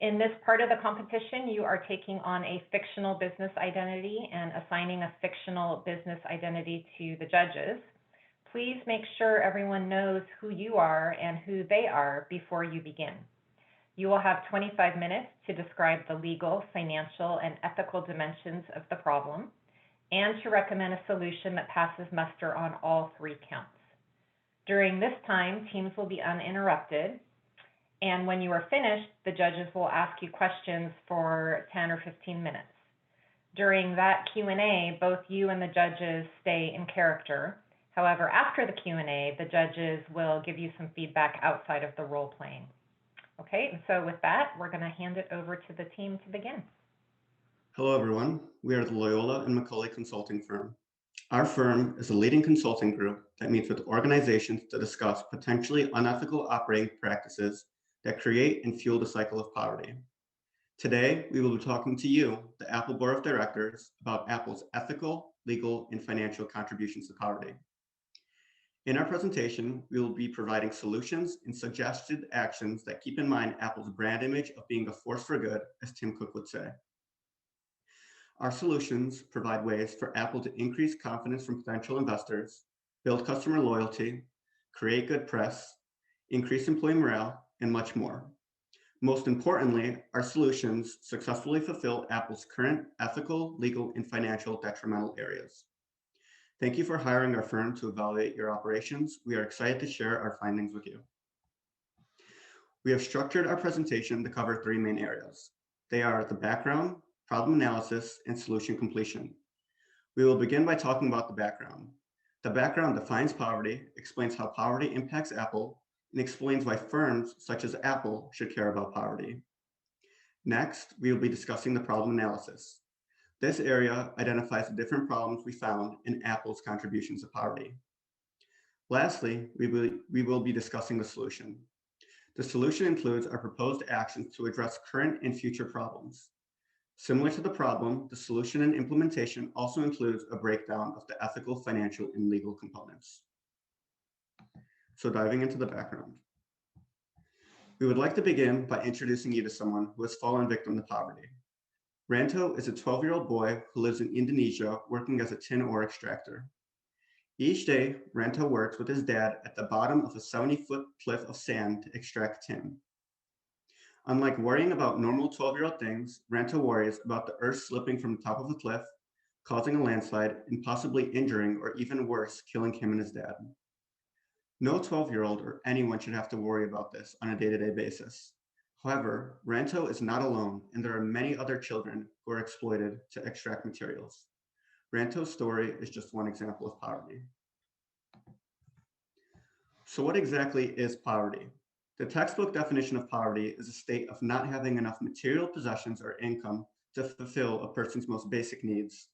In this part of the competition, you are taking on a fictional business identity and assigning a fictional business identity to the judges. Please make sure everyone knows who you are and who they are before you begin. You will have 25 minutes to describe the legal, financial, and ethical dimensions of the problem, and to recommend a solution that passes muster on all 3 counts. During this time, teams will be uninterrupted, and when you are finished, the judges will ask you questions for 10 or 15 minutes. During that Q&A, both you and the judges stay in character. However, after the Q&A, the judges will give you some feedback outside of the role playing. Okay, and so with that, we're going to hand it over to the team to begin. Hello, everyone. We are the Loyola and McAuley consulting firm. Our firm is a leading consulting group that meets with organizations to discuss potentially unethical operating practices that create and fuel the cycle of poverty. Today, we will be talking to you, the Apple Board of Directors, about Apple's ethical, legal, and financial contributions to poverty. In our presentation, we will be providing solutions and suggested actions that keep in mind Apple's brand image of being a force for good, as Tim Cook would say. Our solutions provide ways for Apple to increase confidence from potential investors, build customer loyalty, create good press, increase employee morale, and much more. Most importantly, our solutions successfully fulfill Apple's current ethical, legal, and financial detrimental areas. Thank you for hiring our firm to evaluate your operations. We are excited to share our findings with you. We have structured our presentation to cover 3 main areas. They are the background, problem analysis, and solution completion. We will begin by talking about the background. The background defines poverty, explains how poverty impacts Apple, and explains why firms such as Apple should care about poverty. Next, we will be discussing the problem analysis. This area identifies the different problems we found in Apple's contributions to poverty. Lastly, we will be discussing the solution. The solution includes our proposed actions to address current and future problems. Similar to the problem, the solution and implementation also includes a breakdown of the ethical, financial, and legal components. So diving into the background. We would like to begin by introducing you to someone who has fallen victim to poverty. Ranto is a 12-year-old boy who lives in Indonesia working as a tin ore extractor. Each day, Ranto works with his dad at the bottom of a 70-foot cliff of sand to extract tin. Unlike worrying about normal 12-year-old things, Ranto worries about the earth slipping from the top of the cliff, causing a landslide, and possibly injuring or even worse, killing him and his dad. No 12-year-old or anyone should have to worry about this on a day-to-day basis. However, Ranto is not alone, and there are many other children who are exploited to extract materials. Ranto's story is just one example of poverty. So what exactly is poverty? The textbook definition of poverty is a state of not having enough material possessions or income to fulfill a person's most basic needs.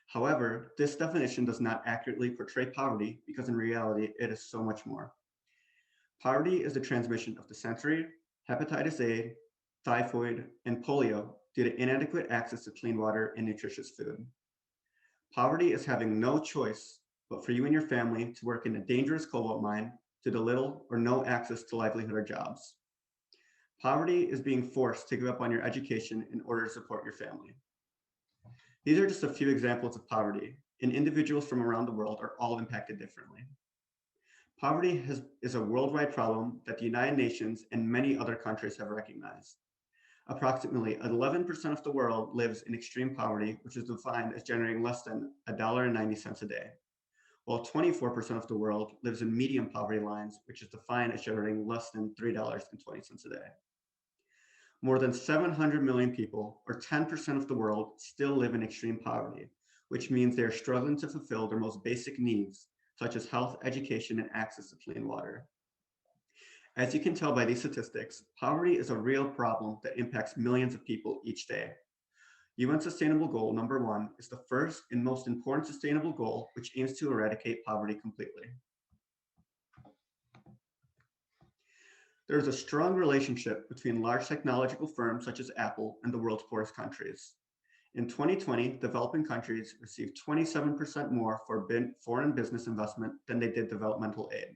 However, this definition does not accurately portray poverty because in reality, it is so much more. Poverty is the transmission of dysentery, hepatitis A, typhoid, and polio due to inadequate access to clean water and nutritious food. Poverty is having no choice but for you and your family to work in a dangerous cobalt mine to the little or no access to livelihood or jobs. Poverty is being forced to give up on your education in order to support your family. These are just a few examples of poverty, and individuals from around the world are all impacted differently. Poverty is a worldwide problem that the United Nations and many other countries have recognized. Approximately 11% of the world lives in extreme poverty, which is defined as generating less than $1.90 a day, while 24% of the world lives in medium poverty lines, which is defined as generating less than $3.20 a day. More than 700 million people, or 10% of the world, still live in extreme poverty, which means they are struggling to fulfill their most basic needs, such as health, education, and access to clean water. As you can tell by these statistics, poverty is a real problem that impacts millions of people each day. UN Sustainable Goal number 1 is the first and most important sustainable goal, which aims to eradicate poverty completely. There is a strong relationship between large technological firms such as Apple and the world's poorest countries. In 2020, developing countries received 27% more for foreign business investment than they did developmental aid.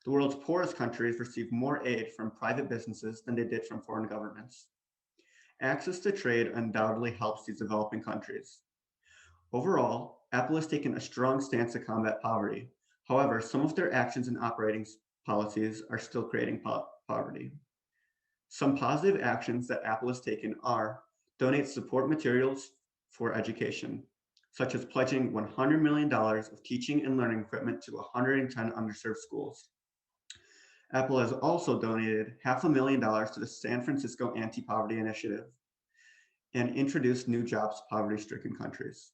The world's poorest countries received more aid from private businesses than they did from foreign governments. access to trade undoubtedly helps these developing countries. Overall, Apple has taken a strong stance to combat poverty. However, some of their actions and operating policies are still creating poverty. Some positive actions that Apple has taken are donate support materials for education, such as pledging $100 million of teaching and learning equipment to 110 underserved schools. Apple has also donated $500,000 to the San Francisco Anti-Poverty Initiative and introduced new jobs to poverty-stricken countries.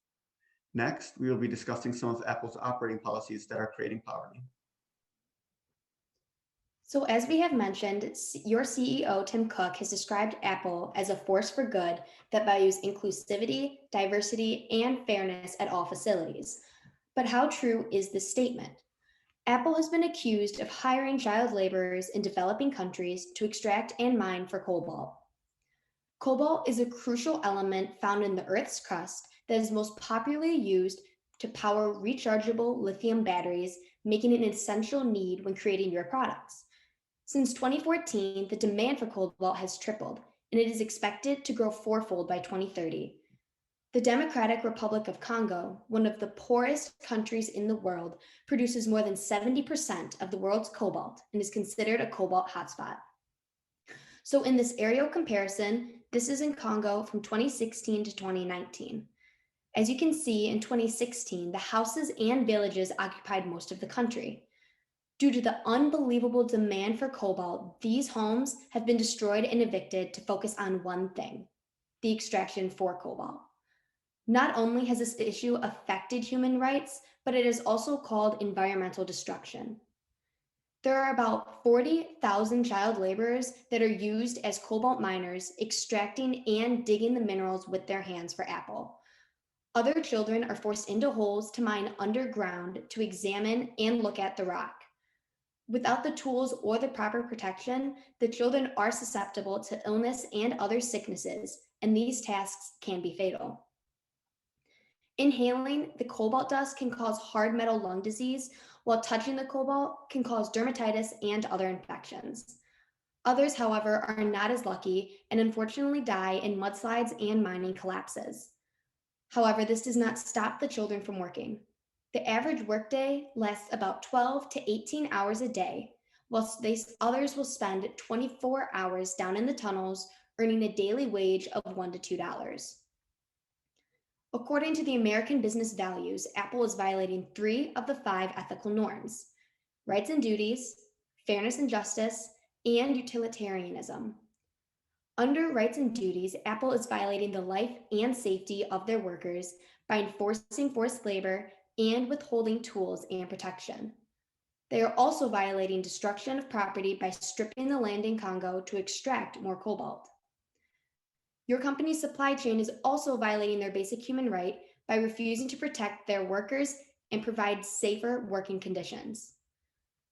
Next, we will be discussing some of Apple's operating policies that are creating poverty. So as we have mentioned, your CEO, Tim Cook, has described Apple as a force for good that values inclusivity, diversity, and fairness at all facilities. But how true is this statement? Apple has been accused of hiring child laborers in developing countries to extract and mine for cobalt. Cobalt is a crucial element found in the Earth's crust that is most popularly used to power rechargeable lithium batteries, making it an essential need when creating your products. Since 2014, the demand for cobalt has tripled, and it is expected to grow fourfold by 2030. The Democratic Republic of Congo, one of the poorest countries in the world, produces more than 70% of the world's cobalt and is considered a cobalt hotspot. So in this aerial comparison, this is in Congo from 2016 to 2019. As you can see, in 2016, the houses and villages occupied most of the country. Due to the unbelievable demand for cobalt, these homes have been destroyed and evicted to focus on one thing: the extraction for cobalt. Not only has this issue affected human rights, but it is also called environmental destruction. There are about 40,000 child laborers that are used as cobalt miners, extracting and digging the minerals with their hands for Apple. Other children are forced into holes to mine underground to examine and look at the rock. Without the tools or the proper protection, the children are susceptible to illness and other sicknesses, and these tasks can be fatal. Inhaling the cobalt dust can cause hard metal lung disease, while touching the cobalt can cause dermatitis and other infections. Others, however, are not as lucky and unfortunately die in mudslides and mining collapses. However, this does not stop the children from working. The average workday lasts about 12 to 18 hours a day, whilst others will spend 24 hours down in the tunnels, earning a daily wage of $1 to $2. According to the American Business Values, Apple is violating 3 of the 5 ethical norms: rights and duties, fairness and justice, and utilitarianism. Under rights and duties, Apple is violating the life and safety of their workers by enforcing forced labor and withholding tools and protection. They are also violating destruction of property by stripping the land in Congo to extract more cobalt. Your company's supply chain is also violating their basic human right by refusing to protect their workers and provide safer working conditions.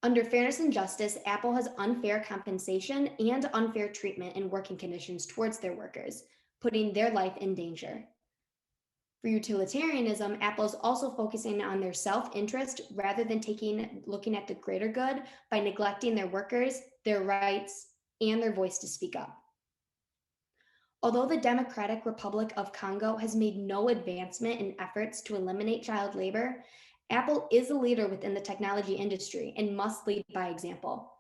Under fairness and justice, Apple has unfair compensation and unfair treatment and working conditions towards their workers, putting their life in danger. For utilitarianism, Apple is also focusing on their self-interest rather than looking at the greater good by neglecting their workers, their rights, and their voice to speak up. Although the Democratic Republic of Congo has made no advancement in efforts to eliminate child labor, Apple is a leader within the technology industry and must lead by example.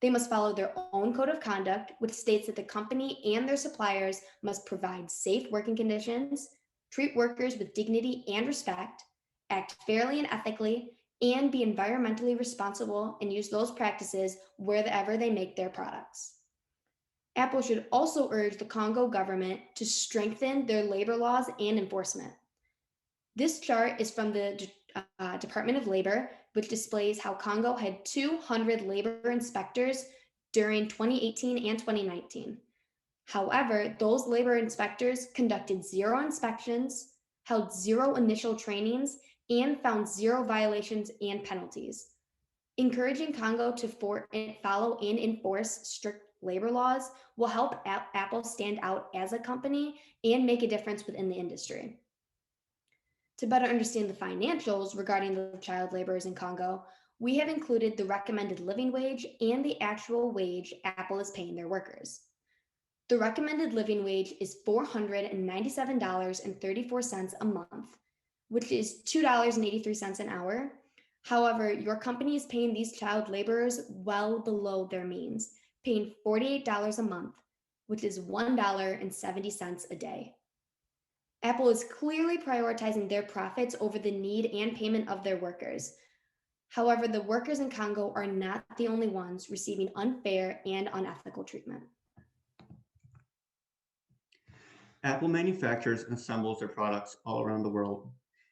They must follow their own code of conduct, which states that the company and their suppliers must provide safe working conditions, treat workers with dignity and respect, act fairly and ethically, and be environmentally responsible and use those practices wherever they make their products. Apple should also urge the Congo government to strengthen their labor laws and enforcement. This chart is from the Department of Labor, which displays how Congo had 200 labor inspectors during 2018 and 2019. However, those labor inspectors conducted 0 inspections, held 0 initial trainings, and found 0 violations and penalties. Encouraging Congo to follow and enforce strict labor laws will help Apple stand out as a company and make a difference within the industry. To better understand the financials regarding the child laborers in Congo, we have included the recommended living wage and the actual wage Apple is paying their workers. The recommended living wage is $497.34 a month, which is $2.83 an hour. However, your company is paying these child laborers well below their means, paying $48 a month, which is $1.70 a day. Apple is clearly prioritizing their profits over the need and payment of their workers. However, the workers in Congo are not the only ones receiving unfair and unethical treatment. Apple manufactures and assembles their products all around the world.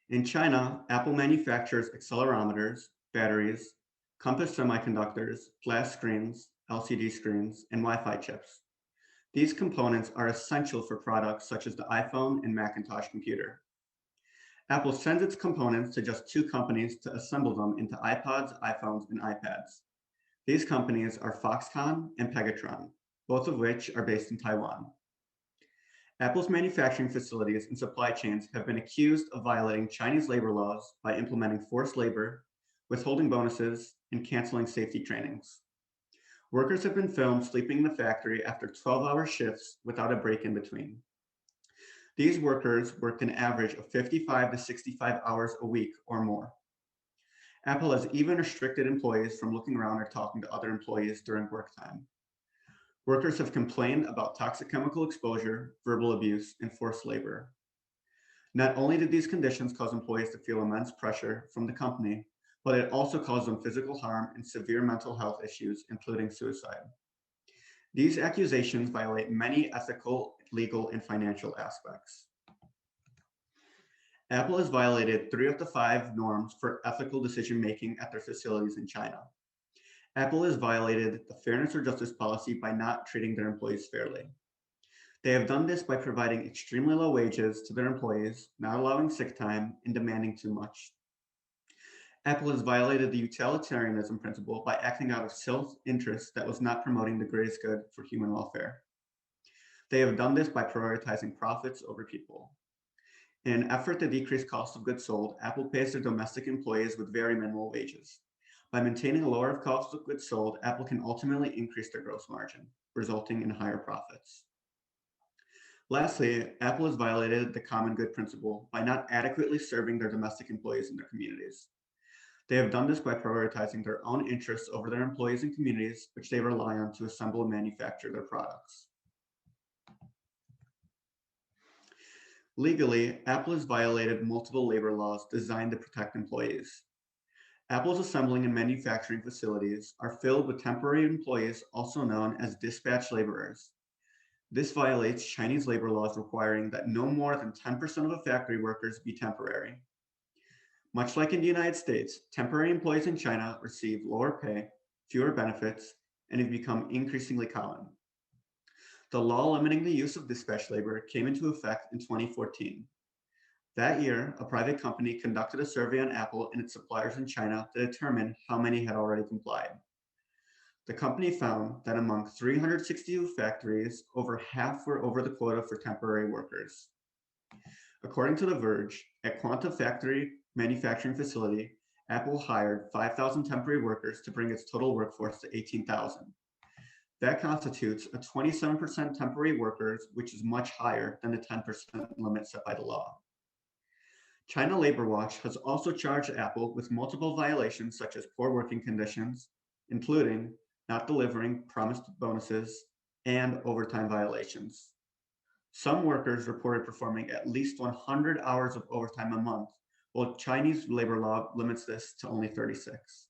In China, Apple manufactures accelerometers, batteries, compass semiconductors, glass screens, LCD screens, and Wi-Fi chips. These components are essential for products such as the iPhone and Macintosh computer. Apple sends its components to just 2 companies to assemble them into iPods, iPhones, and iPads. These companies are Foxconn and Pegatron, both of which are based in Taiwan. Apple's manufacturing facilities and supply chains have been accused of violating Chinese labor laws by implementing forced labor, withholding bonuses, and canceling safety trainings. Workers have been filmed sleeping in the factory after 12-hour shifts without a break in between. These workers worked an average of 55 to 65 hours a week or more. Apple has even restricted employees from looking around or talking to other employees during work time. Workers have complained about toxic chemical exposure, verbal abuse, and forced labor. Not only did these conditions cause employees to feel immense pressure from the company, but it also caused them physical harm and severe mental health issues, including suicide. These accusations violate many ethical, legal, and financial aspects. Apple has violated 3 of the 5 norms for ethical decision-making at their facilities in China. Apple has violated the fairness or justice policy by not treating their employees fairly. They have done this by providing extremely low wages to their employees, not allowing sick time, and demanding too much. Apple has violated the utilitarianism principle by acting out of self-interest that was not promoting the greatest good for human welfare. They have done this by prioritizing profits over people. In an effort to decrease cost of goods sold, Apple pays their domestic employees with very minimal wages. By maintaining a lower cost of goods sold, Apple can ultimately increase their gross margin, resulting in higher profits. Lastly, Apple has violated the common good principle by not adequately serving their domestic employees in their communities. They have done this by prioritizing their own interests over their employees and communities, which they rely on to assemble and manufacture their products. Legally, Apple has violated multiple labor laws designed to protect employees. Apple's assembling and manufacturing facilities are filled with temporary employees, also known as dispatch laborers. This violates Chinese labor laws requiring that no more than 10% of the factory workers be temporary. Much like in the United States, temporary employees in China receive lower pay, fewer benefits, and have become increasingly common. The law limiting the use of dispatch labor came into effect in 2014. That year, a private company conducted a survey on Apple and its suppliers in China to determine how many had already complied. The company found that among 362 factories, over half were over the quota for temporary workers. According to The Verge, at Quanta Factory manufacturing facility, Apple hired 5,000 temporary workers to bring its total workforce to 18,000. That constitutes a 27% temporary workers, which is much higher than the 10% limit set by the law. China Labor Watch has also charged Apple with multiple violations such as poor working conditions, including not delivering promised bonuses and overtime violations. Some workers reported performing at least 100 hours of overtime a month, while Chinese labor law limits this to only 36.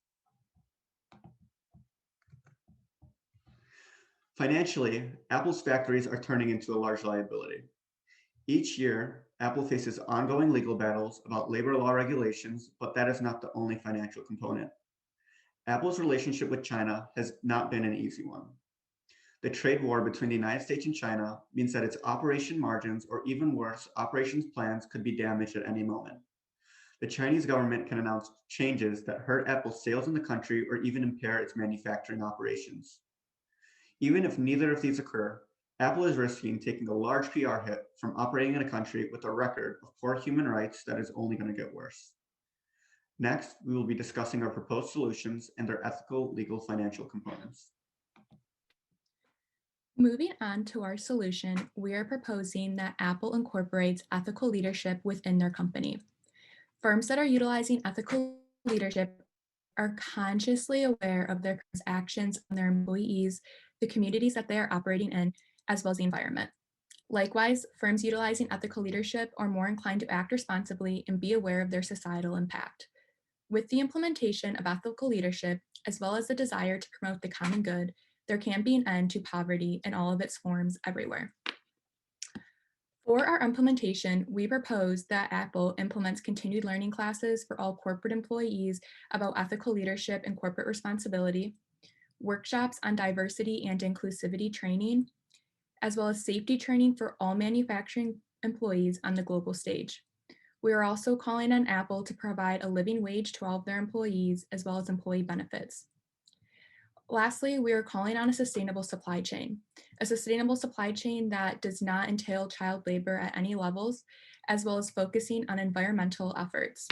Financially, Apple's factories are turning into a large liability. Each year, Apple faces ongoing legal battles about labor law regulations, but that is not the only financial component. Apple's relationship with China has not been an easy one. The trade war between the United States and China means that its operation margins, or even worse, operations plans, could be damaged at any moment. The Chinese government can announce changes that hurt Apple's sales in the country or even impair its manufacturing operations. Even if neither of these occur, Apple is risking taking a large PR hit from operating in a country with a record of poor human rights that is only going to get worse. Next, we will be discussing our proposed solutions and their ethical, legal, financial components. Moving on to our solution, we are proposing that Apple incorporates ethical leadership within their company. Firms that are utilizing ethical leadership are consciously aware of their actions on their employees, the communities that they are operating in, as well as the environment. Likewise, firms utilizing ethical leadership are more inclined to act responsibly and be aware of their societal impact. With the implementation of ethical leadership, as well as the desire to promote the common good, there can be an end to poverty in all of its forms everywhere. For our implementation, we propose that Apple implements continued learning classes for all corporate employees about ethical leadership and corporate responsibility, workshops on diversity and inclusivity training, as well as safety training for all manufacturing employees on the global stage. We are also calling on Apple to provide a living wage to all of their employees, as well as employee benefits. Lastly, we are calling on a sustainable supply chain that does not entail child labor at any levels, as well as focusing on environmental efforts.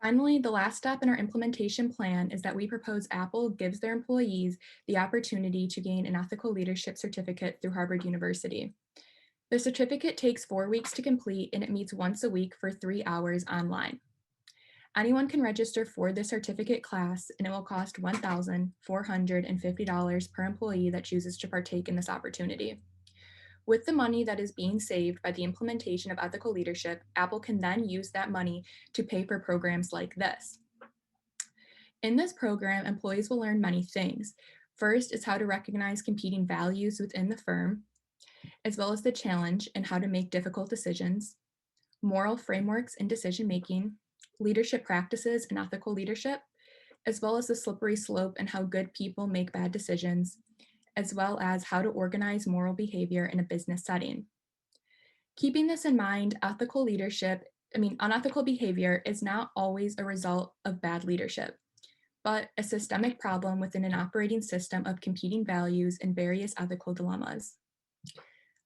Finally, the last step in our implementation plan is that we propose Apple gives their employees the opportunity to gain an ethical leadership certificate through Harvard University. The certificate takes 4 weeks to complete, and it meets once a week for 3 hours online. Anyone can register for the certificate class, and it will cost $1,450 per employee that chooses to partake in this opportunity. With the money that is being saved by the implementation of ethical leadership, Apple can then use that money to pay for programs like this. In this program, employees will learn many things. First is how to recognize competing values within the firm, as well as the challenge and how to make difficult decisions, moral frameworks in decision-making, leadership practices and ethical leadership, as well as the slippery slope and how good people make bad decisions, as well as how to organize moral behavior in a business setting. Keeping this in mind, unethical behavior is not always a result of bad leadership, but a systemic problem within an operating system of competing values and various ethical dilemmas.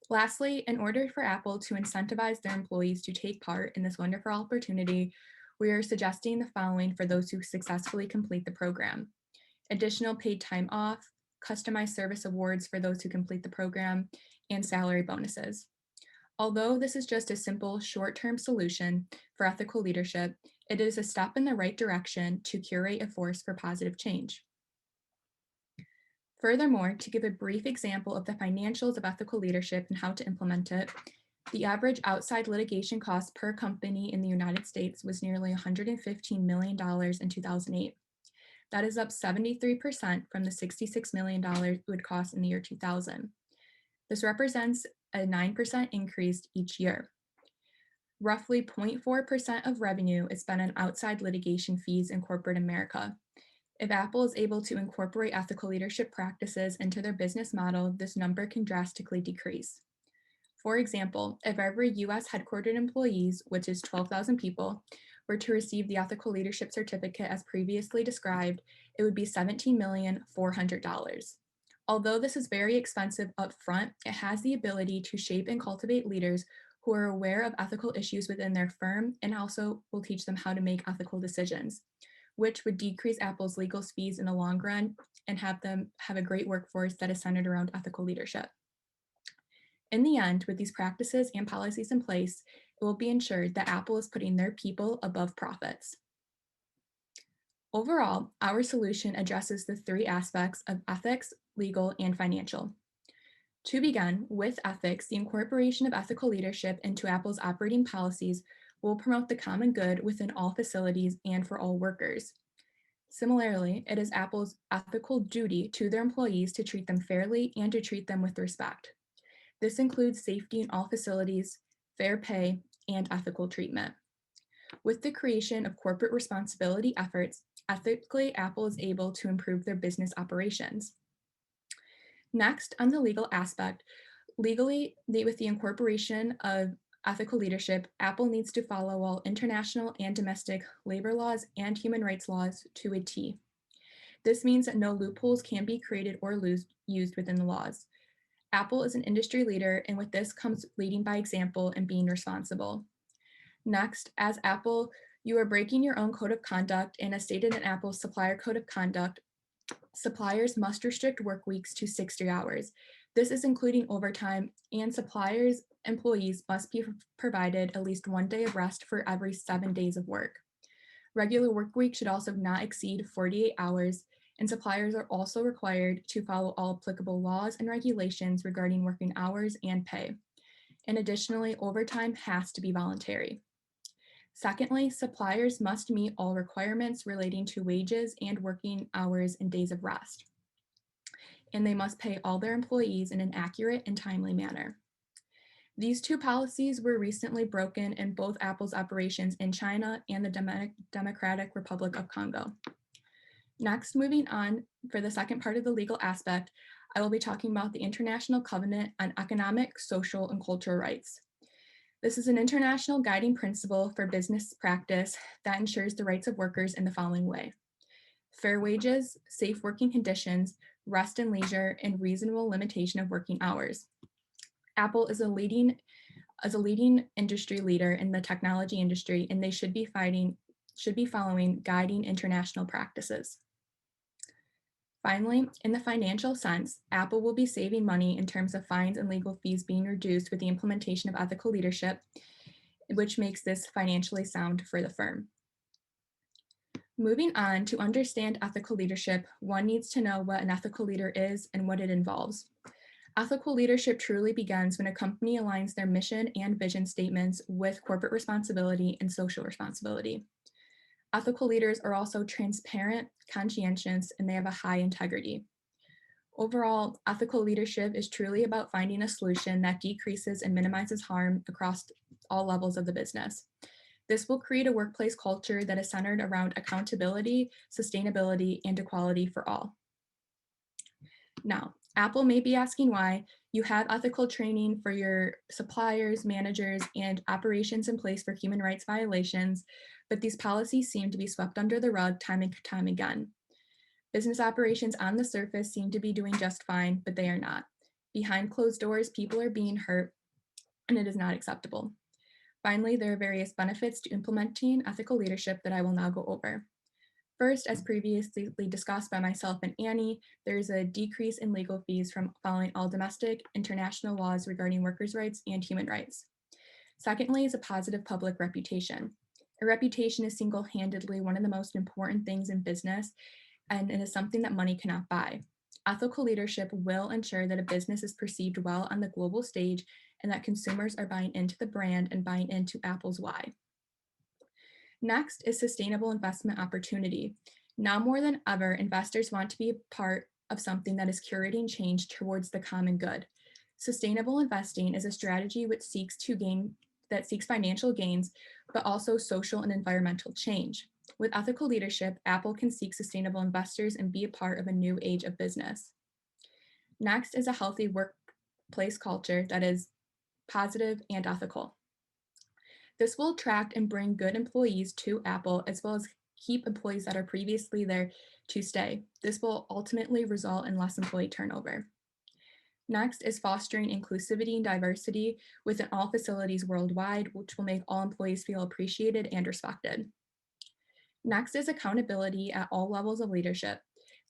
Lastly, in order for Apple to incentivize their employees to take part in this wonderful opportunity, we are suggesting the following for those who successfully complete the program: additional paid time off, customized service awards for those who complete the program, and salary bonuses. Although this is just a simple short-term solution for ethical leadership, it is a step in the right direction to curate a force for positive change. Furthermore, to give a brief example of the financials of ethical leadership and how to implement it, the average outside litigation cost per company in the United States was nearly $115 million in 2008. That is up 73% from the $66 million it would cost in the year 2000. This represents a 9% increase each year. Roughly 0.4% of revenue is spent on outside litigation fees in corporate America. If Apple is able to incorporate ethical leadership practices into their business model, this number can drastically decrease. For example, if every US headquartered employees, which is 12,000 people, were to receive the ethical leadership certificate as previously described, it would be $17,400,000. Although this is very expensive upfront, it has the ability to shape and cultivate leaders who are aware of ethical issues within their firm and also will teach them how to make ethical decisions, which would decrease Apple's legal fees in the long run and have them have a great workforce that is centered around ethical leadership. In the end, with these practices and policies in place, it will be ensured that Apple is putting their people above profits. Overall, our solution addresses the 3 aspects of ethics, legal, and financial. To begin, with ethics, the incorporation of ethical leadership into Apple's operating policies will promote the common good within all facilities and for all workers. Similarly, it is Apple's ethical duty to their employees to treat them fairly and to treat them with respect. This includes safety in all facilities, fair pay, and ethical treatment. With the creation of corporate responsibility efforts, ethically, Apple is able to improve their business operations. Next, on the legal aspect, with the incorporation of ethical leadership, Apple needs to follow all international and domestic labor laws and human rights laws to a T. This means that no loopholes can be created or used within the laws. Apple is an industry leader, and with this comes leading by example and being responsible. Next, as Apple, you are breaking your own code of conduct, and as stated in Apple's supplier code of conduct, suppliers must restrict work weeks to 60 hours. This is including overtime, and suppliers' employees must be provided at least 1 day of rest for every 7 days of work. Regular work week should also not exceed 48 hours, and suppliers are also required to follow all applicable laws and regulations regarding working hours and pay. And additionally, overtime has to be voluntary. Secondly, suppliers must meet all requirements relating to wages and working hours and days of rest. And they must pay all their employees in an accurate and timely manner. These two policies were recently broken in both Apple's operations in China and the Democratic Republic of Congo. Next, moving on, for the second part of the legal aspect, I will be talking about the International Covenant on Economic, Social, and Cultural Rights. This is an international guiding principle for business practice that ensures the rights of workers in the following way: fair wages, safe working conditions, rest and leisure, and reasonable limitation of working hours. Apple is a leading industry leader in the technology industry, and they should be following guiding international practices. Finally, in the financial sense, Apple will be saving money in terms of fines and legal fees being reduced with the implementation of ethical leadership, which makes this financially sound for the firm. Moving on, to understand ethical leadership, one needs to know what an ethical leader is and what it involves. Ethical leadership truly begins when a company aligns their mission and vision statements with corporate responsibility and social responsibility. Ethical leaders are also transparent, conscientious, and they have a high integrity. Overall, ethical leadership is truly about finding a solution that decreases and minimizes harm across all levels of the business. This will create a workplace culture that is centered around accountability, sustainability, and equality for all. Now, Apple may be asking why you have ethical training for your suppliers, managers, and operations in place for human rights violations, but these policies seem to be swept under the rug time and time again. Business operations on the surface seem to be doing just fine, but they are not. Behind closed doors, people are being hurt, and it is not acceptable. Finally, there are various benefits to implementing ethical leadership that I will now go over. First, as previously discussed by myself and Annie, there's a decrease in legal fees from following all domestic, international laws regarding workers' rights and human rights. Secondly is a positive public reputation. A reputation is single-handedly one of the most important things in business, and it is something that money cannot buy. Ethical leadership will ensure that a business is perceived well on the global stage and that consumers are buying into the brand and buying into Apple's why. Next is sustainable investment opportunity. Now more than ever, investors want to be a part of something that is curating change towards the common good. Sustainable investing is a strategy which seeks financial gains, but also social and environmental change. With ethical leadership, Apple can seek sustainable investors and be a part of a new age of business. Next is a healthy workplace culture that is positive and ethical. This will attract and bring good employees to Apple, as well as keep employees that are previously there to stay. This will ultimately result in less employee turnover. Next is fostering inclusivity and diversity within all facilities worldwide, which will make all employees feel appreciated and respected. Next is accountability at all levels of leadership.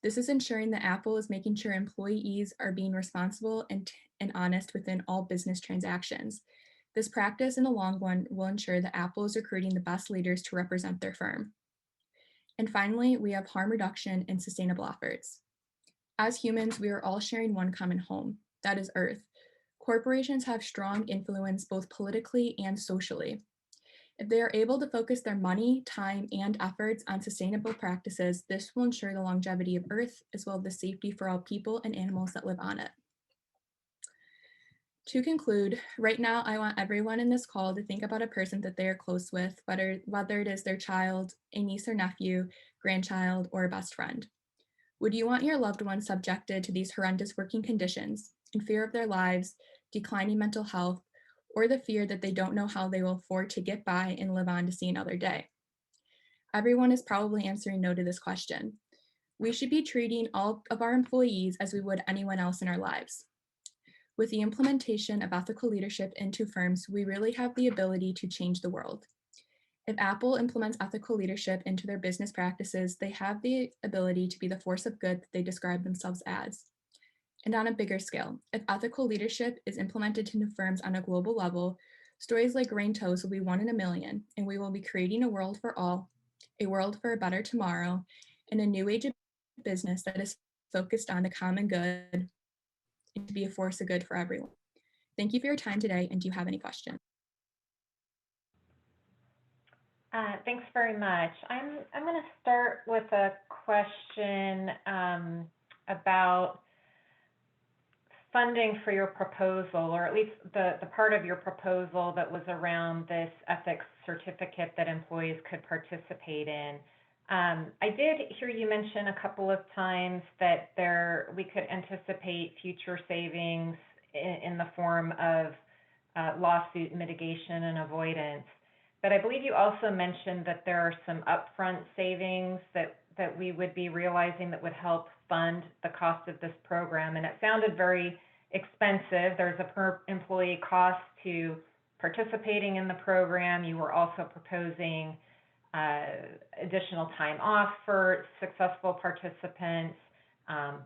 This is ensuring that Apple is making sure employees are being responsible and honest within all business transactions. This practice in the long run will ensure that Apple is recruiting the best leaders to represent their firm. And finally, we have harm reduction and sustainable efforts. As humans, we are all sharing one common home, that is Earth. Corporations have strong influence both politically and socially. If they are able to focus their money, time, and efforts on sustainable practices, this will ensure the longevity of Earth as well as the safety for all people and animals that live on it. To conclude, right now, I want everyone in this call to think about a person that they are close with, whether it is their child, a niece or nephew, grandchild, or a best friend. Would you want your loved one subjected to these horrendous working conditions, in fear of their lives, declining mental health, or the fear that they don't know how they will afford to get by and live on to see another day? Everyone is probably answering no to this question. We should be treating all of our employees as we would anyone else in our lives. With the implementation of ethical leadership into firms, we really have the ability to change the world. If Apple implements ethical leadership into their business practices, they have the ability to be the force of good that they describe themselves as. And on a bigger scale, if ethical leadership is implemented into firms on a global level, stories like Rain Toast will be 1 in a million, and we will be creating a world for all, a world for a better tomorrow, and a new age of business that is focused on the common good and to be a force of good for everyone. Thank you for your time today, and do you have any questions? Thanks very much. I'm going to start with a question about funding for your proposal, or at least the part of your proposal that was around this ethics certificate that employees could participate in. I did hear you mention a couple of times that we could anticipate future savings in the form of lawsuit mitigation and avoidance. But I believe you also mentioned that there are some upfront savings that we would be realizing that would help fund the cost of this program. And it sounded very expensive. There's a per employee cost to participating in the program. You were also proposing additional time off for successful participants,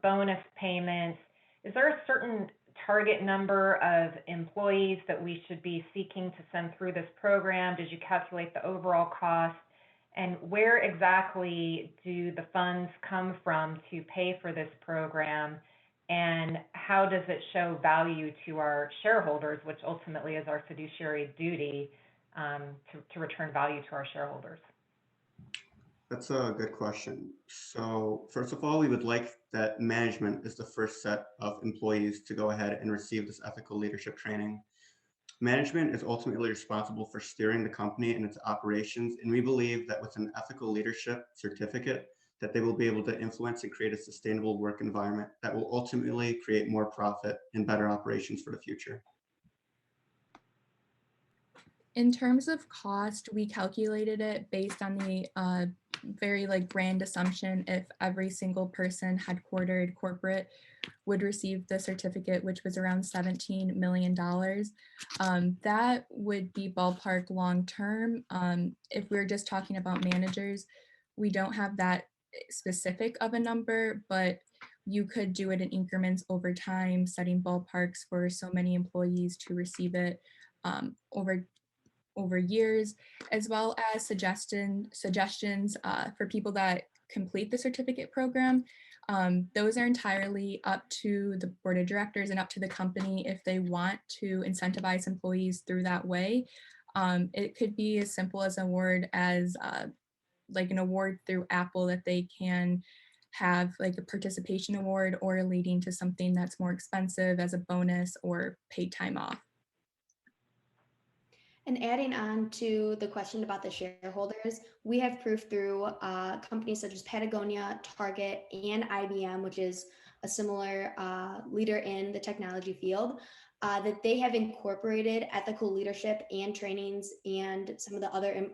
bonus payments. Is there a certain target number of employees that we should be seeking to send through this program? Did you calculate the overall cost? And where exactly do the funds come from to pay for this program? And how does it show value to our shareholders, which ultimately is our fiduciary duty to return value to our shareholders? That's a good question. So first of all, we would like that management is the first set of employees to go ahead and receive this ethical leadership training. Management is ultimately responsible for steering the company and its operations, and we believe that with an ethical leadership certificate, that they will be able to influence and create a sustainable work environment that will ultimately create more profit and better operations for the future. In terms of cost, we calculated it based on the very grand assumption if every single person headquartered corporate would receive the certificate, which was around $17 million. That would be ballpark long term. If we're just talking about managers, we don't have that specific of a number, but you could do it in increments over time, setting ballparks for so many employees to receive it over years, as well as suggestions for people that complete the certificate program. Those are entirely up to the board of directors and up to the company if they want to incentivize employees through that way. It could be as simple as an award as an award through Apple that they can have a participation award, or leading to something that's more expensive as a bonus or paid time off. And adding on to the question about the shareholders, we have proof through companies such as Patagonia, Target, and IBM, which is a similar leader in the technology field, that they have incorporated ethical leadership and trainings and some of the other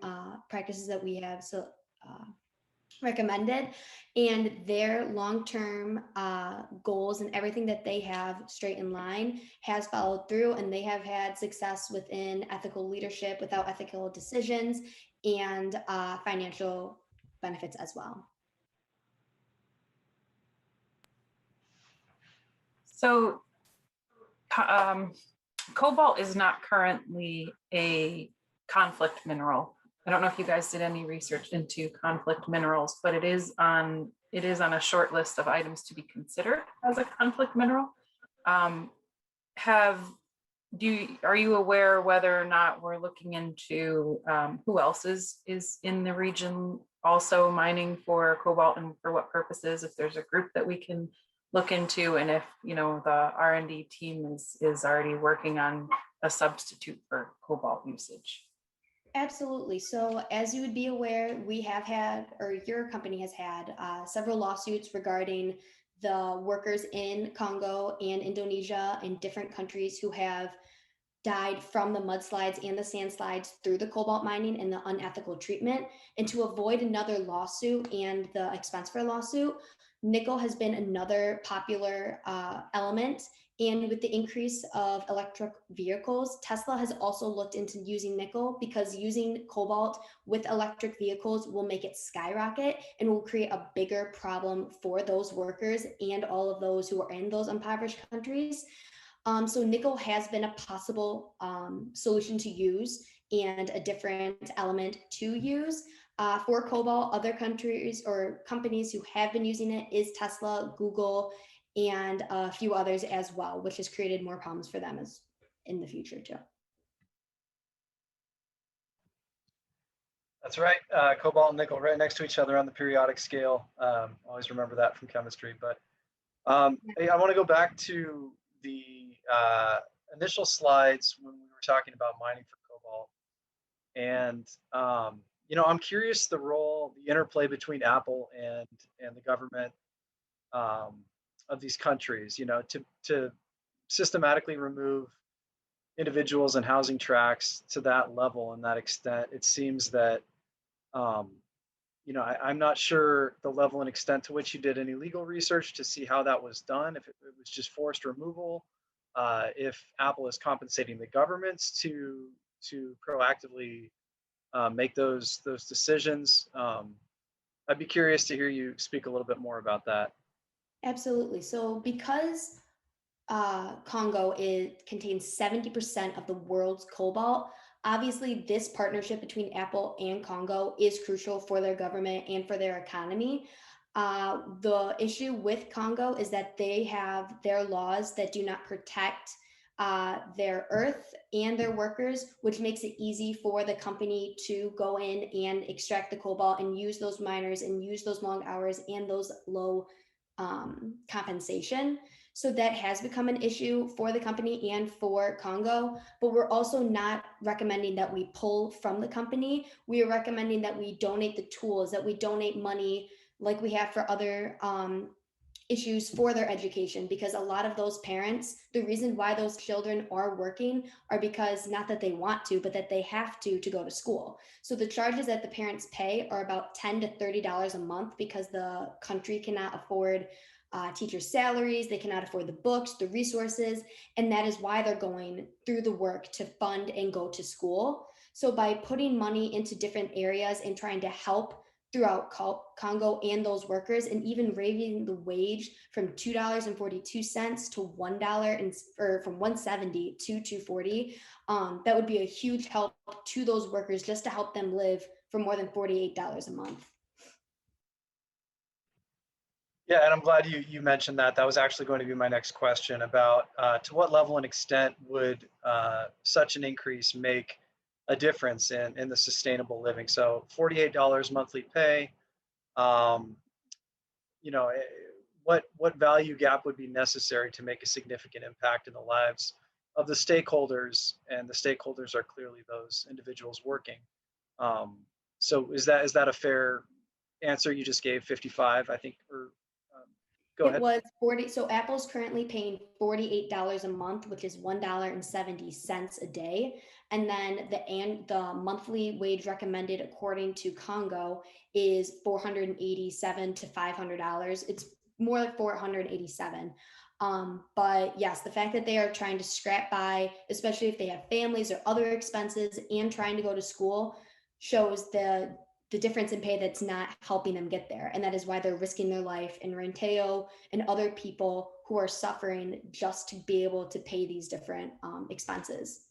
practices that we have recommended, and their long-term goals and everything that they have straight in line has followed through, and they have had success within ethical leadership without ethical decisions and financial benefits as well. So cobalt is not currently a conflict mineral. I don't know if you guys did any research into conflict minerals, but it is on a short list of items to be considered as a conflict mineral. Are you aware whether or not we're looking into who else is in the region also mining for cobalt, and for what purposes? If there's a group that we can look into, and if the R&D team is already working on a substitute for cobalt usage. Absolutely. So as you would be aware, we have had, or your company has had, several lawsuits regarding the workers in Congo and Indonesia and different countries who have died from the mudslides and the sandslides through the cobalt mining and the unethical treatment. And to avoid another lawsuit and the expense for a lawsuit, Nickel has been another popular element. And with the increase of electric vehicles, Tesla has also looked into using nickel because using cobalt with electric vehicles will make it skyrocket and will create a bigger problem for those workers and all of those who are in those impoverished countries. So nickel has been a possible solution to use and a different element to use. For cobalt, other countries or companies who have been using it is Tesla, Google, and a few others as well, which has created more problems for them as in the future too. That's right. Cobalt and nickel right next to each other on the periodic scale. Always remember that from chemistry. But I want to go back to the initial slides when we were talking about mining for cobalt. And I'm curious the role, the interplay between Apple and the government of these countries, to systematically remove individuals and housing tracts to that level and that extent. It seems that, I'm not sure the level and extent to which you did any legal research to see how that was done, if it was just forced removal, if Apple is compensating the governments to proactively make those decisions. I'd be curious to hear you speak a little bit more about that. Absolutely. So because Congo contains 70% of the world's cobalt, obviously this partnership between Apple and Congo is crucial for their government and for their economy. The issue with Congo is that they have their laws that do not protect their earth and their workers, which makes it easy for the company to go in and extract the cobalt and use those miners and use those long hours and those low compensation. So that has become an issue for the company and for Congo, but we're also not recommending that we pull from the company. We are recommending that we donate the tools, that we donate money like we have for other issues for their education, because a lot of those parents, the reason why those children are working are because not that they want to, but that they have to go to school. So the charges that the parents pay are about $10 to $30 a month because the country cannot afford teachers' salaries, they cannot afford the books, the resources, and that is why they're going through the work to fund and go to school. So by putting money into different areas and trying to help throughout Congo and those workers, and even raising the wage from $2.42 to $1 or from $1.70 to $2.40, that would be a huge help to those workers just to help them live for more than $48 a month. Yeah, and I'm glad you mentioned that. That was actually going to be my next question about to what level and extent would such an increase make a difference in the sustainable living. So $48 monthly pay, what value gap would be necessary to make a significant impact in the lives of the stakeholders, and the stakeholders are clearly those individuals working. So is that a fair answer you just gave? 55, I think, or go ahead. It was 40. So Apple's currently paying $48 a month, which is $1.70 a day. And then the monthly wage recommended according to Congo is $487 to $500. It's more like $487. But yes, the fact that they are trying to scrap by, especially if they have families or other expenses and trying to go to school, shows the difference in pay that's not helping them get there. And that is why they're risking their life, and Renteo and other people who are suffering just to be able to pay these different expenses.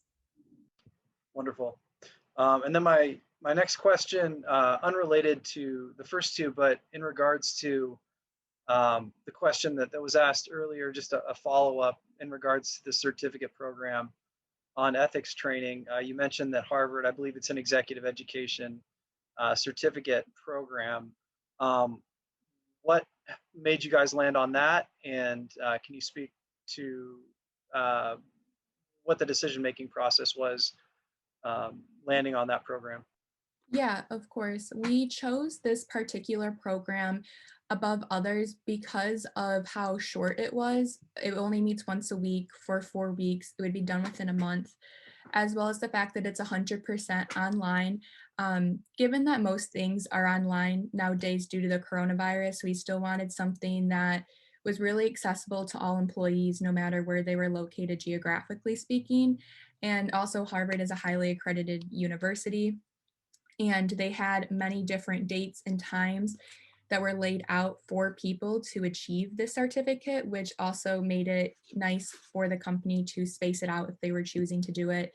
Wonderful. And then my next question, unrelated to the first two, but in regards to the question that was asked earlier, just a follow-up in regards to the certificate program on ethics training. You mentioned that Harvard, I believe it's an executive education certificate program. What made you guys land on that? And can you speak to what the decision-making process was landing on that program? Yeah, of course. We chose this particular program above others because of how short it was. It only meets once a week for 4 weeks. It would be done within a month, as well as the fact that it's 100% online. Given that most things are online nowadays due to the coronavirus, we still wanted something that was really accessible to all employees, no matter where they were located geographically speaking. And also Harvard is a highly accredited university, and they had many different dates and times that were laid out for people to achieve this certificate, which also made it nice for the company to space it out if they were choosing to do it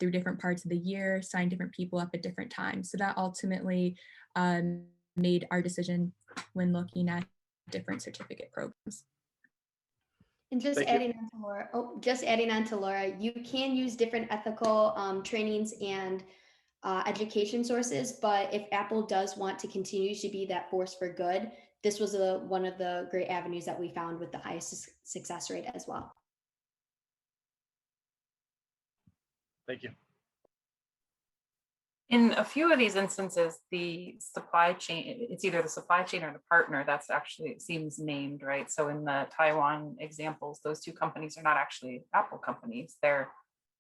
through different parts of the year, sign different people up at different times. So that ultimately made our decision when looking at different certificate programs. And just Thank you. adding on to Laura, just adding on to Laura, you can use different ethical trainings and education sources, but if Apple does want to continue to be that force for good, this was one of the great avenues that we found with the highest success rate as well. Thank you. In a few of these instances, the supply chain, it's either the supply chain or the partner that's actually, it seems, named, right? So in the Taiwan examples, those two companies are not actually Apple companies, they're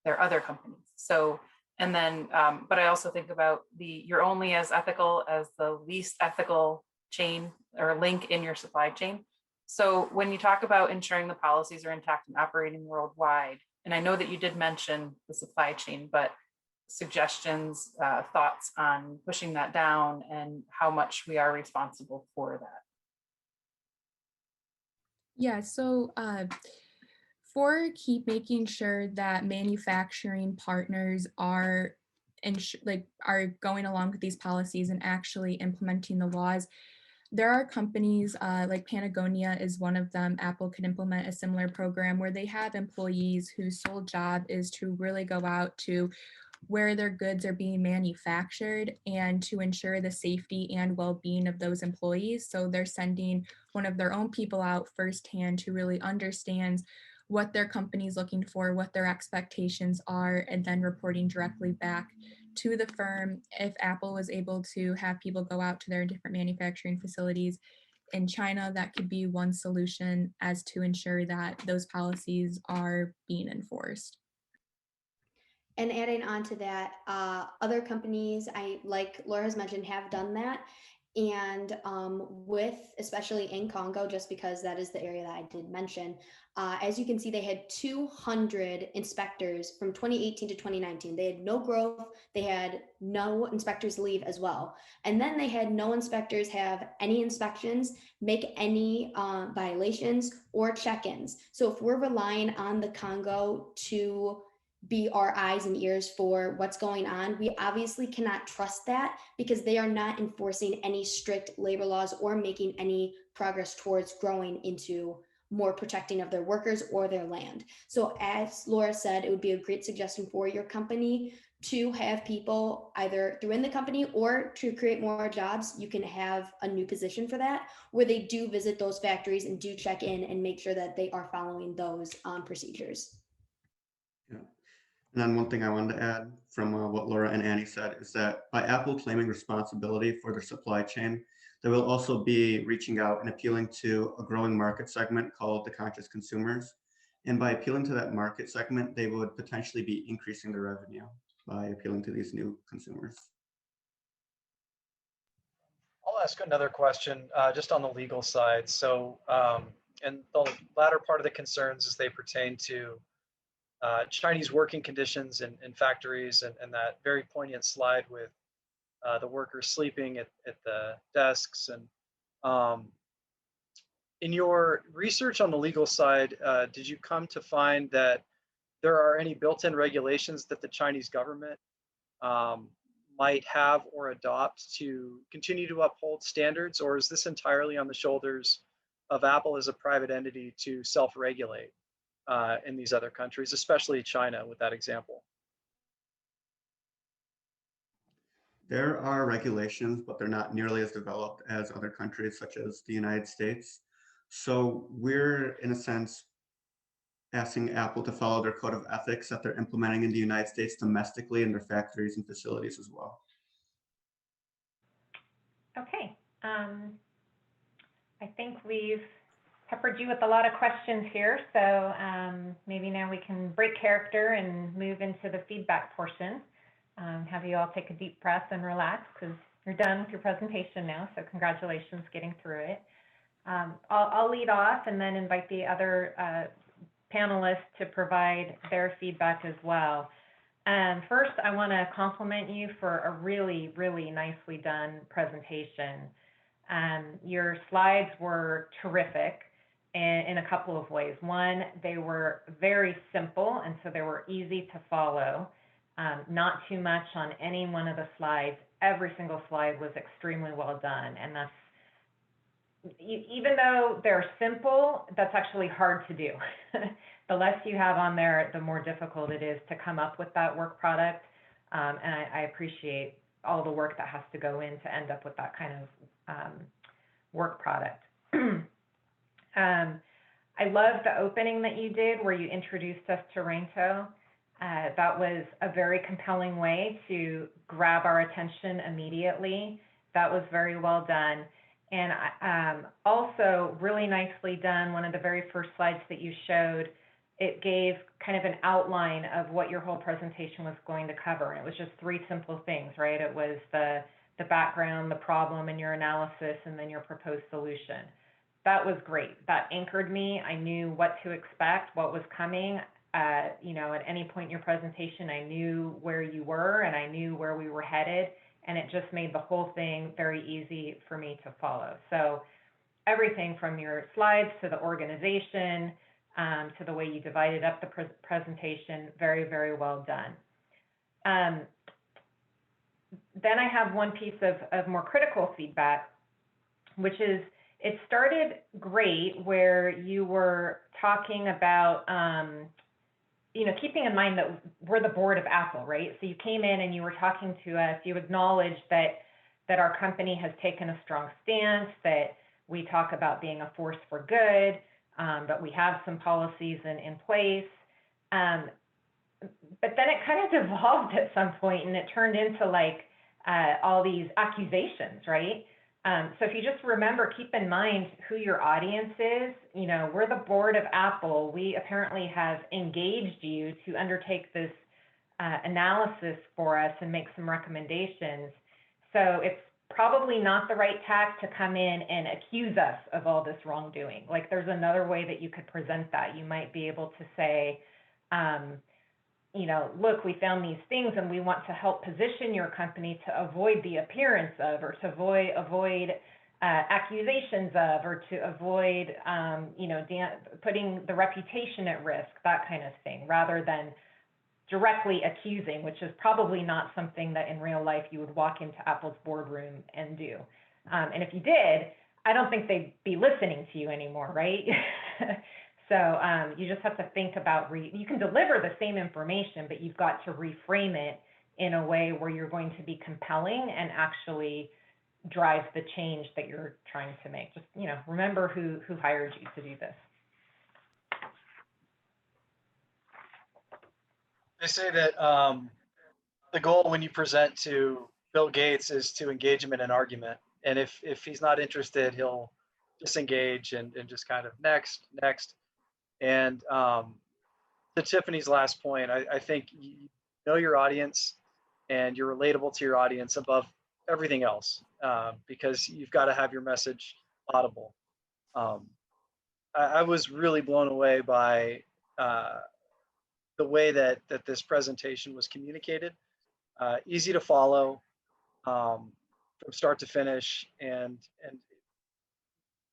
other companies. So, and then, but I also think about you're only as ethical as the least ethical chain or link in your supply chain. So when you talk about ensuring the policies are intact and operating worldwide, and I know that you did mention the supply chain, but suggestions, thoughts on pushing that down and how much we are responsible for that. Yeah, so for keep making sure that manufacturing partners are are going along with these policies and actually implementing the laws, there are companies like Patagonia is one of them. Apple could implement a similar program where they have employees whose sole job is to really go out to where their goods are being manufactured and to ensure the safety and well-being of those employees. So they're sending one of their own people out firsthand to really understand what their company is looking for, what their expectations are, and then reporting directly back to the firm. If Apple was able to have people go out to their different manufacturing facilities in China, that could be one solution as to ensure that those policies are being enforced. And adding on to that, other companies, like Laura has mentioned, have done that. And especially in Congo, just because that is the area that I did mention, as you can see, they had 200 inspectors from 2018 to 2019. They had no growth. They had no inspectors leave as well. And then they had no inspectors have any inspections, make any violations or check-ins. So if we're relying on the Congo to be our eyes and ears for what's going on, we obviously cannot trust that because they are not enforcing any strict labor laws or making any progress towards growing into more protecting of their workers or their land. So as Laura said, it would be a great suggestion for your company to have people either through in the company or to create more jobs. You can have a new position for that where they do visit those factories and do check in and make sure that they are following those procedures. Yeah. And then one thing I wanted to add from what Laura and Annie said is that by Apple claiming responsibility for their supply chain, they will also be reaching out and appealing to a growing market segment called the conscious consumers. And by appealing to that market segment, they would potentially be increasing their revenue by appealing to these new consumers. I'll ask another question just on the legal side. So, and the latter part of the concerns as they pertain to Chinese working conditions in factories and that very poignant slide with the workers sleeping at the desks. And in your research on the legal side, did you come to find that there are any built-in regulations that the Chinese government might have or adopt to continue to uphold standards, or is this entirely on the shoulders of Apple as a private entity to self-regulate in these other countries, especially China with that example? There are regulations, but they're not nearly as developed as other countries such as the United States. So we're, in a sense, asking Apple to follow their code of ethics that they're implementing in the United States domestically in their factories and facilities as well. Okay. I think we've peppered you with a lot of questions here. So maybe now we can break character and move into the feedback portion. have you all take a deep breath and relax because you're done with your presentation now, so congratulations getting through it. I'll lead off and then invite the other panelists to provide their feedback as well. First, I want to compliment you for a really, really nicely done presentation. Your slides were terrific in a couple of ways. One, they were very simple, and so they were easy to follow. Not too much on any one of the slides. Every single slide was extremely well done, and that's, even though they're simple, that's actually hard to do. The less you have on there, the more difficult it is to come up with that work product. And I appreciate all the work that has to go in to end up with that kind of work product. I love the opening that you did where you introduced us to Raintoe. That was a very compelling way to grab our attention immediately. That was very well done. And also really nicely done, one of the very first slides that you showed, it gave kind of an outline of what your whole presentation was going to cover. And it was just 3 simple things, right? It was the background, the problem and your analysis, and then your proposed solution. That was great. That anchored me. I knew what to expect, what was coming. You know, at any point in your presentation, I knew where you were and I knew where we were headed. And it just made the whole thing very easy for me to follow. So everything from your slides to the organization, to the way you divided up the presentation, very, very well done. Then I have one piece of more critical feedback, which is it started great where you were talking about, you know, keeping in mind that we're the board of Apple, right? So you came in and you were talking to us, you acknowledged that our company has taken a strong stance, that we talk about being a force for good, but we have some policies in place. But then it kind of devolved at some point and it turned into like all these accusations, right? So if you just remember, keep in mind who your audience is. You know, we're the board of Apple. We apparently have engaged you to undertake this analysis for us and make some recommendations. So it's probably not the right tack to come in and accuse us of all this wrongdoing. Like there's another way that you could present that. You might be able to say, you know, look, we found these things and we want to help position your company to avoid the appearance of, or to avoid accusations of, or to avoid, you know, putting the reputation at risk, that kind of thing, rather than directly accusing, which is probably not something that in real life you would walk into Apple's boardroom and do. And if you did, I don't think they'd be listening to you anymore, right? So you just have to think about, you can deliver the same information, but you've got to reframe it in a way where you're going to be compelling and actually drive the change that you're trying to make. Just, you know, remember who hired you to do this. They say that the goal when you present to Bill Gates is to engage him in an argument. And if he's not interested, he'll disengage and just kind of next. And to Tiffany's last point, I think you know your audience and you're relatable to your audience above everything else, because you've got to have your message audible. I was really blown away by the way that this presentation was communicated, easy to follow from start to finish, and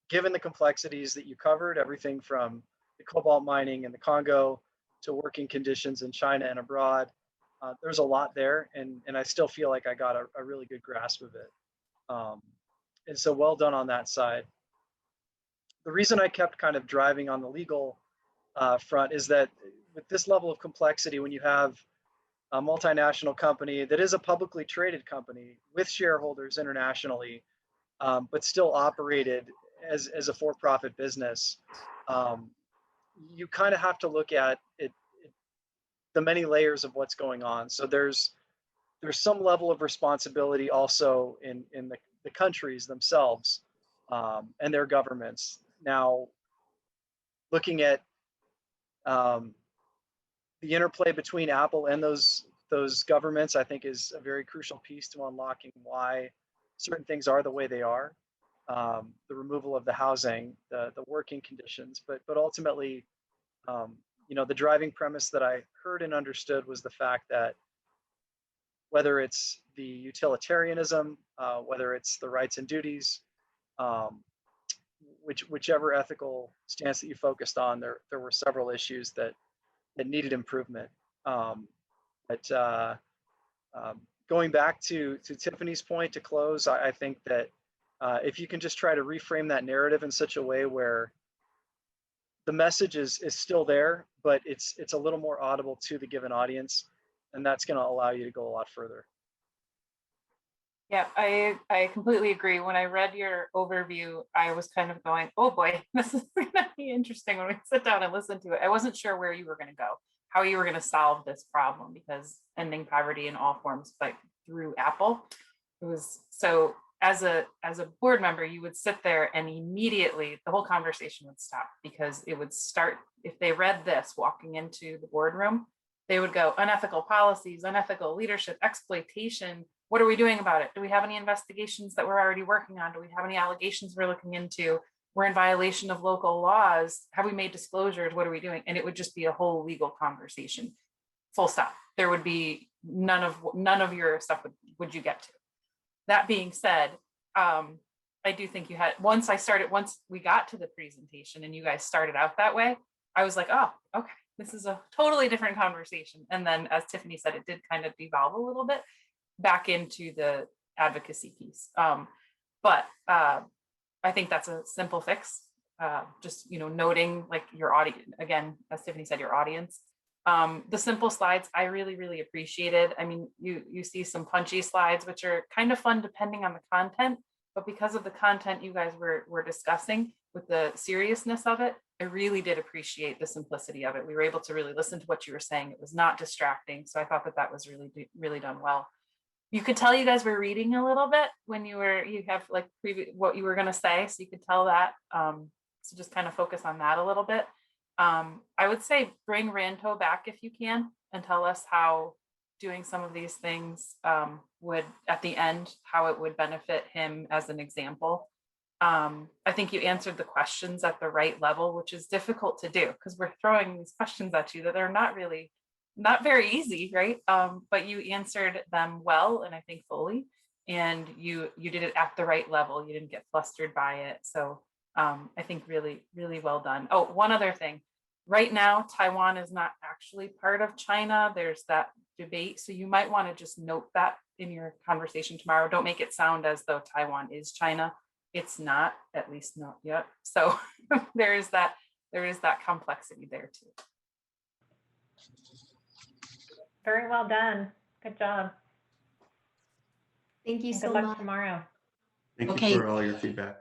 given the complexities that you covered, everything from the cobalt mining in the Congo to working conditions in China and abroad, there's a lot there, and I still feel like I got a really good grasp of it. And so well done on that side. The reason I kept kind of driving on the legal front is that with this level of complexity, when you have a multinational company that is a publicly traded company with shareholders internationally, but still operated as a for-profit business, you kind of have to look at it, the many layers of what's going on. So there's some level of responsibility also in the countries themselves and their governments. Now, looking at the interplay between Apple and those those governments, I think, is a very crucial piece to unlocking why certain things are the way they are. The removal of the housing, the working conditions, but ultimately, the driving premise that I heard and understood was the fact that whether it's the utilitarianism, whether it's the rights and duties, whichever ethical stance that you focused on, there were several issues that needed improvement. Going back to Tiffany's point to close, I think that if you can just try to reframe that narrative in such a way where the message is still there, but it's a little more audible to the given audience, and that's going to allow you to go a lot further. Yeah, I completely agree. When I read your overview, I was kind of going, oh boy, this is going to be interesting when we sit down and listen to it. I wasn't sure where you were going to go, how you were going to solve this problem, because ending poverty in all forms, but through Apple, it was so. As a board member, you would sit there and immediately the whole conversation would stop, because it would start, if they read this walking into the boardroom, they would go, unethical policies, unethical leadership, exploitation. What are we doing about it? Do we have any investigations that we're already working on? Do we have any allegations we're looking into? We're in violation of local laws. Have we made disclosures? What are we doing? And it would just be a whole legal conversation. Full stop. There would be none of your stuff would you get to. That being said, I do think you had, once we got to the presentation and you guys started out that way, I was like, oh, okay, this is a totally different conversation. And then, as Tiffany said, it did kind of devolve a little bit back into the advocacy piece. But I think that's a simple fix. Just, noting like your audience, again, as Tiffany said, your audience. The simple slides, I really, really appreciated. I mean, you see some punchy slides, which are kind of fun depending on the content, but because of the content you guys were discussing with the seriousness of it, I really did appreciate the simplicity of it. We were able to really listen to what you were saying. It was not distracting. So I thought that was really, really done well. You could tell you guys were reading a little bit when you have like what you were going to say. So you could tell that. So just kind of focus on that a little bit. I would say bring Ranto back if you can and tell us how doing some of these things would, at the end, how it would benefit him as an example. I think you answered the questions at the right level, which is difficult to do because we're throwing these questions at you that are not very easy, right? But you answered them well and I think fully, and you did it at the right level. You didn't get flustered by it. So I think really, really well done. Oh, one other thing. Right now, Taiwan is not actually part of China. There's that debate. So you might want to just note that in your conversation tomorrow. Don't make it sound as though Taiwan is China. It's not, at least not yet. So there is that complexity there too. Very well done. Good job. Thank you And so good luck much. tomorrow. Thank you for all your feedback.